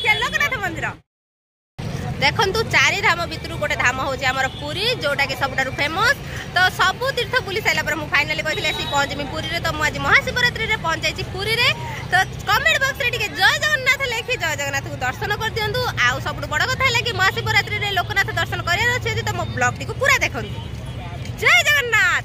देखिए लोकनाथ मंदिर देखु चारि धाम भितर गोटे धाम हूँ आमर पुरी जोटा कि सब फेमस तो सबू तीर्थ बुली सारा मुझे फाइनाली कहती पहुँचमी पुरी तो मुझे महाशिवरात्रि में पहुँचाई पुरी रे तो कमेंट बॉक्स रे जय जगन्नाथ लिखी जय जगन्नाथ को दर्शन कर दिंतु आउ सब बड़ कथा है कि महाशिवरात्रि में लोकनाथ दर्शन करार अच्छे तो मो ब्लॉग टी पूरा देखो जय जगन्नाथ।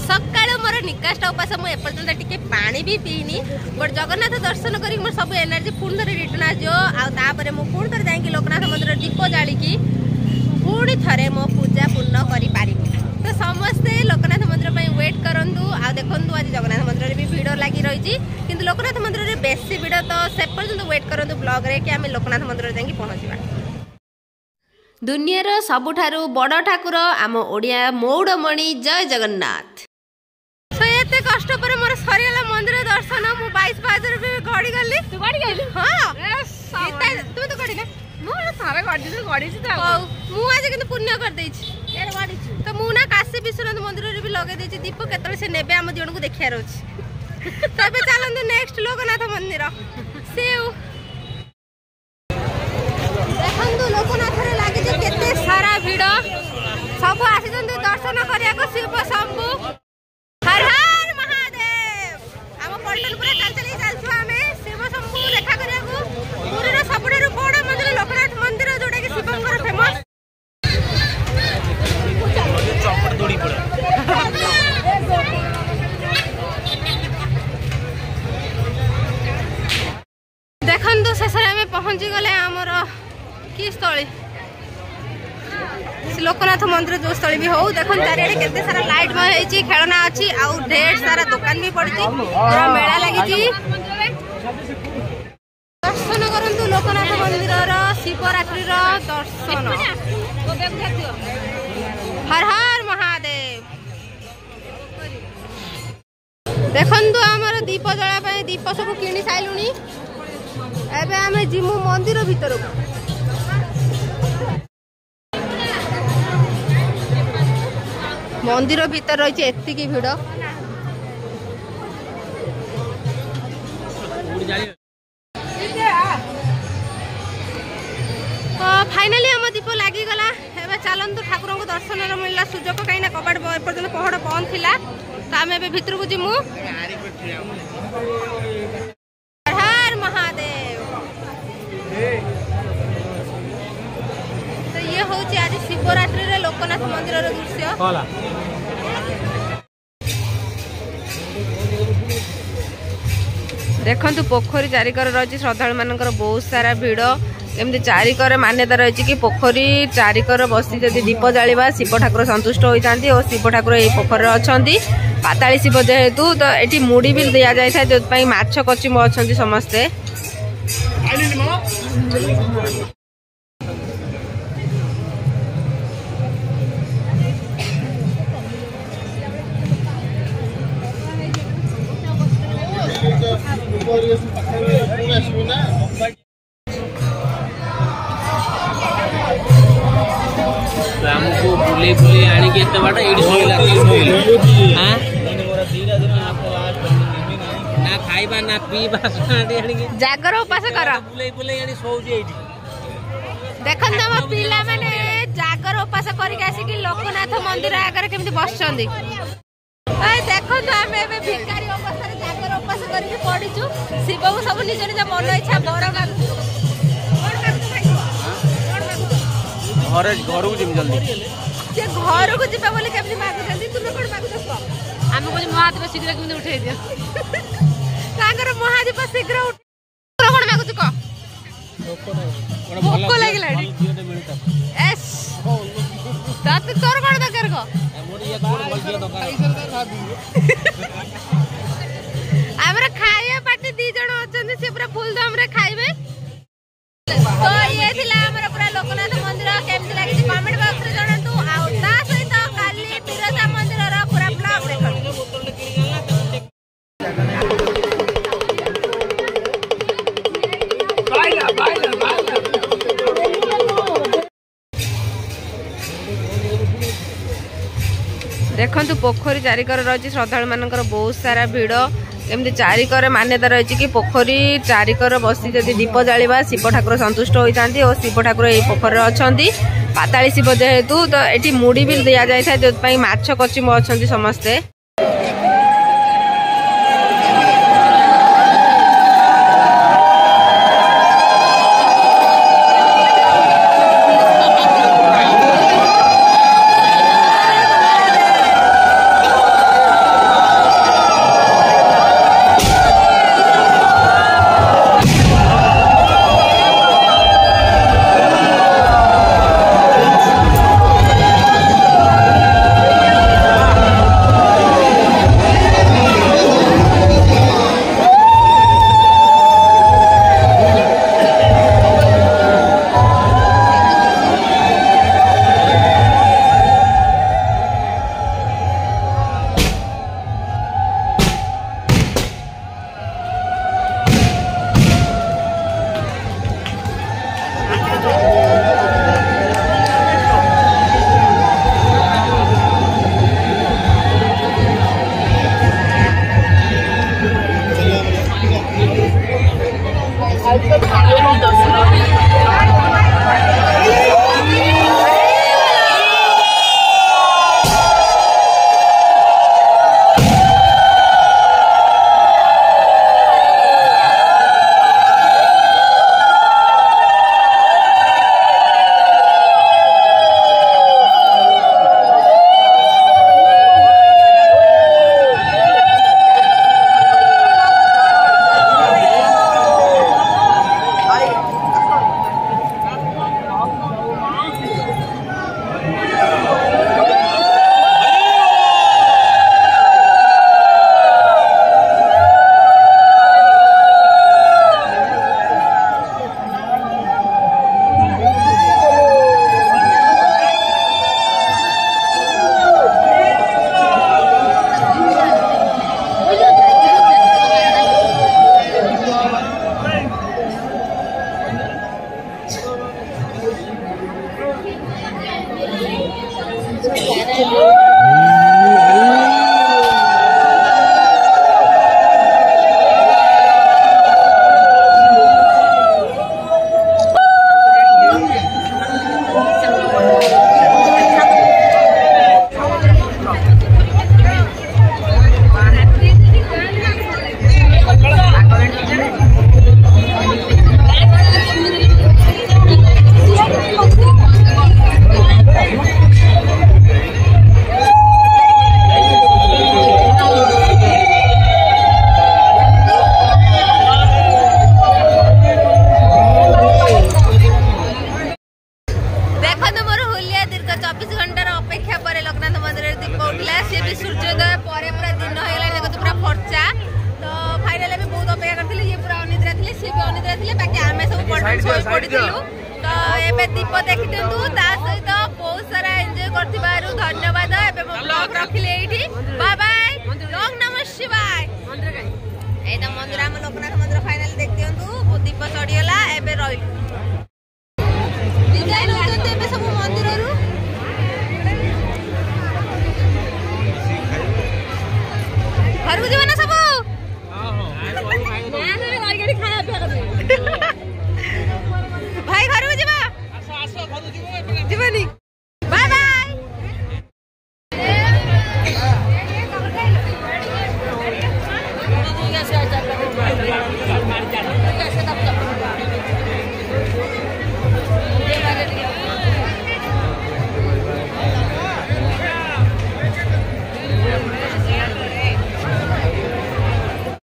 सकाल मोर निकाष्ट उपास मुझे एपर्तंत टिके पानी भी पीनी बट जगन्नाथ दर्शन करी मोर सब एनर्जी पुणी थे रिटर्न आजो पुणी थे जाकि लोकनाथ मंदिर दीप जालिकी पुणी थे मो पूजा पूर्ण करी तो समस्ते लोकनाथ मंदिर वेट करूँ आ देखु आज जगन्नाथ मंदिर भी भिड़ लगी रही कि लोकनाथ मंदिर में बेसी भिड़ तो से पर्यंत वेट करूँ ब्लॉग रे कि आम लोकनाथ मंदिर जाकि पहुँचवा। दुनियार सबुठारु बड़ ठाकुर आम ओडिया मौड़मणि जय जगन्नाथ। एते कष्ट पर मोर सरीला मंदिर दर्शन मु 22 पाजर भी गड़ी गली तू गड़ी गली हां तू तो गड़ी ना मु सारा गड़ी तो मु आज किंतु पुण्य कर देछि यार गड़ी तो मु ना काशी विश्वनाथ मंदिर रे भी लगे देछि दीप केतले से नेबे हम जण को देखिया रहछि तबे चलंदु नेक्स्ट लोकनाथ मंदिर सेउ देखंदु लोकनाथ रे लागि जे केते सारा भीड़ सब आसी जंदु दर्शन करिया को शिव शंभु हर हर महादेव आम पल्टनपुर चल चल आम शिव शंभु देखा करिया पुरीर सबुठारु बड़ मंदिर लोकनाथ मंदिर जोटा कि शिवंकर फेमस देखु शेष में पहुंची गले आमर कि स्थली लोकनाथ मंदिर जो स्थली भी हो देखो चारिड़े केते सारा लाइट होई खेलना अच्छी आउ ढेर सारा दुकान भी पड़ी पूरा मेला लगी दर्शन करंतु लोकनाथ मंदिर शिवरात्रि दर्शन हर हर महादेव देखंतु आमर दीप जला दीप सब किणी साइलुनी एबे आमे जिमु मंदिर भीतर मंदिर भीतर रही एतिकी भिड़ फाइनाली आम दीप लगिगला चलतु ठाकुर को दर्शन मिलला सुजोग कहीं कबाट एपर्तंत पहड़ बंद थिला तो आम ए भितर को जिमु हर महादेव तो ये हूँ आज शिवरात्रि रे लोकनाथ मंदिर दृश्य देखु पोखरी चारिकर रही श्रद्धा मानकर बहुत सारा भिड़ एमती चारिकर मान्यता रही कि पोखरी चारिकर बसी जदि दीप जालिबा शिव ठाकुर संतुष्ट होती और शिव ठाकुर ये पोखर अच्छा पाताली शिव जेहेतु तो ये मुड़ी भी दि जाए जो माछ कचिम अच्छा समस्ते हमको बुले बुले आनी के एत बाट एडी सोइला हां ना खाइबा ना पीबा आडी आनी के जागर उपास कर बुले बुले आनी सोउजी एडी देखन हम पिला माने जागर उपास करी के आसी कि लोकनाथ मंदिर आगर केमति बसचंदी ए देखो तो हम एबे भिखारी अवस्था रे जागर उपास करी के पडिचु शिव को सब निज निज मन इच्छा बर मागु घर घर को जिम जल्दी से घर को जिबा बोले केमति मागु जल्दी तुमे कोन मागु दस हम को महादेव शीघ्र केमति उठै दियो तागर महादेव शीघ्र उठ कोन मागु छु को भोक लागिलाडी एस दात तोर कोन दकर को मोरी एक कोन बलजिया दकार हमरा खाया पार्टी दी जण अछन से पूरा फुल दम रे खाइबे तो ये थिला हमरा पूरा लोकनाथ मंदिर केमति लागि कमेंट बॉक्स रे जणंतु आ ता सहित काली बिरजा मंदिर रा पूरा ब्लॉग देखंतु बाइला बाइला बाइला देखो पोखरी चारिकर रही श्रद्धा मानकर बहुत सारा भिड़ एमती चारिकर मान्यता रही कि पोखरी चारिकर बसी जदि दीप जालिबा शिव ठाकुर संतुष्ट होती और शिव ठाकुर ये पोखर अच्छा पाताली शिव जेहेतु तो ये मुड़ी भी दि जाए जो माछ कचिम अच्छा समस्ते। तो एबे दीप देखि दिंतु ता सहित बहुत सारा एंजॉय करथिबारु धन्यवाद। एबे मो ब्लॉग रखिले एठी बाय बाय ओम नमः शिवाय। ए त मंदिर हम लोकनाथ मंदिर फाइनल देख दिंतु दीप चढ़ीला एबे रही डिजाइन होते एबे सब मंदिर रु घर को जीवन सब हां हां गाड़ी गाड़ी खाया पिया कर भाई घर को जीवा आसो आसो घर जीवो जीवनी बाय बाय। कैसे